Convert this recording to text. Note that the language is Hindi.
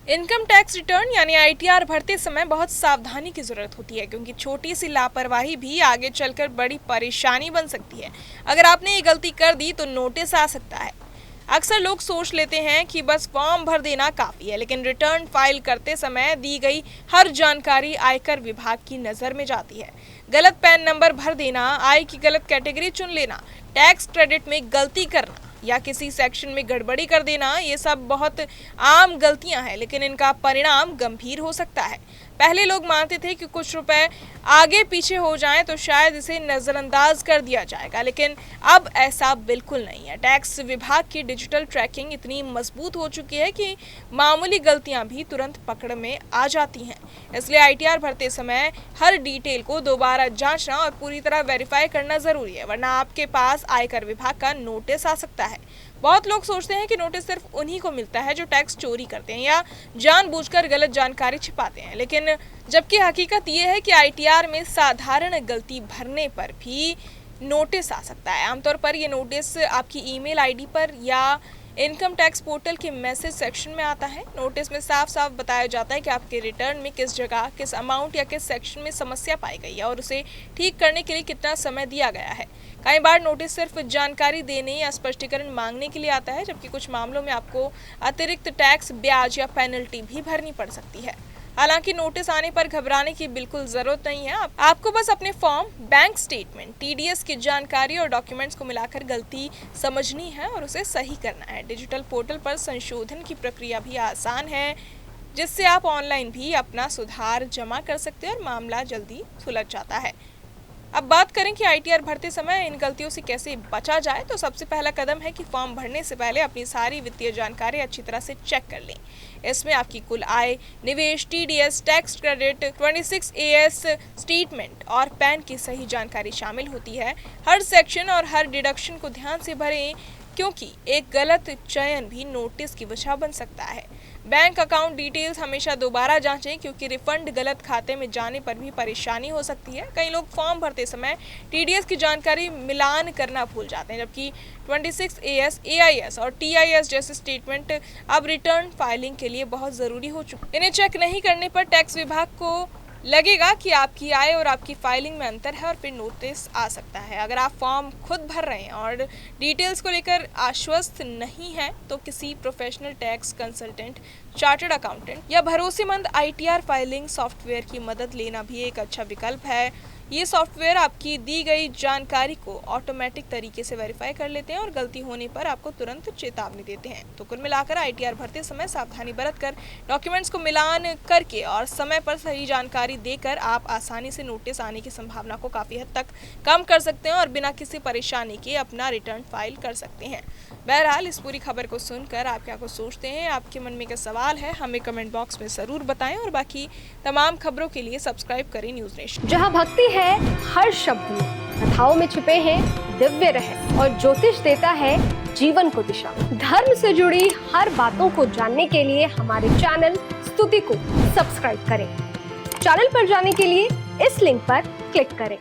इनकम टैक्स रिटर्न यानी आईटीआर भरते समय बहुत सावधानी की जरूरत होती है, क्योंकि छोटी सी लापरवाही भी आगे चलकर बड़ी परेशानी बन सकती है। अगर आपने ये गलती कर दी तो नोटिस आ सकता है। अक्सर लोग सोच लेते हैं कि बस फॉर्म भर देना काफ़ी है, लेकिन रिटर्न फाइल करते समय दी गई हर जानकारी आयकर विभाग की नज़र में जाती है। गलत पैन नंबर भर देना, आय की गलत कैटेगरी चुन लेना, टैक्स क्रेडिट में गलती करना या किसी सेक्शन में गड़बड़ी कर देना, ये सब बहुत आम गलतियां हैं, लेकिन इनका परिणाम गंभीर हो सकता है। पहले लोग मानते थे कि कुछ रुपए आगे पीछे हो जाएं तो शायद इसे नज़रअंदाज कर दिया जाएगा, लेकिन अब ऐसा बिल्कुल नहीं है। टैक्स विभाग की डिजिटल ट्रैकिंग इतनी मजबूत हो चुकी है कि मामूली गलतियां भी तुरंत पकड़ में आ जाती हैं। इसलिए आईटीआर भरते समय हर डिटेल को दोबारा जांचना और पूरी तरह वेरीफाई करना ज़रूरी है, वरना आपके पास आयकर विभाग का नोटिस आ सकता है। बहुत लोग सोचते हैं कि नोटिस सिर्फ उन्हीं को मिलता है जो टैक्स चोरी करते हैं या जानबूझकर गलत जानकारी छिपाते हैं, लेकिन जबकि हकीकत ये है कि आईटीआर में साधारण गलती भरने पर भी नोटिस आ सकता है। आमतौर पर ये नोटिस आपकी ईमेल आईडी पर या इनकम टैक्स पोर्टल के मैसेज सेक्शन में आता है। नोटिस में साफ साफ बताया जाता है कि आपके रिटर्न में किस जगह, किस अमाउंट या किस सेक्शन में समस्या पाई गई है और उसे ठीक करने के लिए कितना समय दिया गया है। कई बार नोटिस सिर्फ जानकारी देने या स्पष्टीकरण मांगने के लिए आता है, जबकि कुछ मामलों में आपको अतिरिक्त टैक्स, ब्याज या पेनल्टी भी भरनी पड़ सकती है। हालांकि नोटिस आने पर घबराने की बिल्कुल जरूरत नहीं है। आपको बस अपने फॉर्म, बैंक स्टेटमेंट, टीडीएस की जानकारी और डॉक्यूमेंट्स को मिलाकर गलती समझनी है और उसे सही करना है। डिजिटल पोर्टल पर संशोधन की प्रक्रिया भी आसान है, जिससे आप ऑनलाइन भी अपना सुधार जमा कर सकते हैं और मामला जल्दी सुलझ जाता है। अब बात करें कि आईटीआर भरते समय इन गलतियों से कैसे बचा जाए, तो सबसे पहला कदम है कि फॉर्म भरने से पहले अपनी सारी वित्तीय जानकारी अच्छी तरह से चेक कर लें। इसमें आपकी कुल आय, निवेश, TDS, tax credit, 26AS statement और पैन की सही जानकारी शामिल होती है। हर सेक्शन और हर डिडक्शन को ध्यान से भरें, क्योंकि एक गलत चयन भी नोटिस की वजह बन सकता है। बैंक अकाउंट डिटेल्स हमेशा दोबारा जांचें, क्योंकि रिफंड गलत खाते में जाने पर भी परेशानी हो सकती है। कई लोग फॉर्म भरते समय टीडीएस की जानकारी मिलान करना भूल जाते हैं, जबकि 26AS, AIS और TIS जैसे स्टेटमेंट अब रिटर्न फाइलिंग के लिए बहुत ज़रूरी हो चुके। इन्हें चेक नहीं करने पर टैक्स विभाग को लगेगा कि आपकी आय और आपकी फाइलिंग में अंतर है और फिर नोटिस आ सकता है। अगर आप फॉर्म खुद भर रहे हैं और डिटेल्स को लेकर आश्वस्त नहीं हैं, तो किसी professional tax consultant, chartered accountant या भरोसेमंद आईटीआर फाइलिंग सॉफ्टवेयर की मदद लेना भी एक अच्छा विकल्प है। ये सॉफ्टवेयर आपकी दी गई जानकारी को ऑटोमेटिक तरीके से वेरीफाई कर लेते हैं और गलती होने पर आपको तुरंत चेतावनी देते हैं। तो कुल मिलाकर आईटीआर भरते समय सावधानी बरतकर, डॉक्यूमेंट्स को मिलान करके और समय पर सही जानकारी देकर आप आसानी से नोटिस आने की संभावना को काफ़ी हद तक कम कर सकते हैं और बिना किसी परेशानी के अपना रिटर्न फाइल कर सकते हैं। बहरहाल, इस पूरी खबर को सुनकर आप क्या कुछ सोचते हैं, आपके मन में क्या सवाल है, हमें कमेंट बॉक्स में ज़रूर बताएं और बाकी तमाम खबरों के लिए सब्सक्राइब करें न्यूज़ नेशन। जहां भक्ति है हर शब्द में, कथाओं में छिपे हैं दिव्य रहस्य और ज्योतिष देता है जीवन को दिशा। धर्म से जुड़ी हर बातों को जानने के लिए हमारे चैनल स्तुति को सब्सक्राइब करें। चैनल पर जाने के लिए इस लिंक पर क्लिक करें।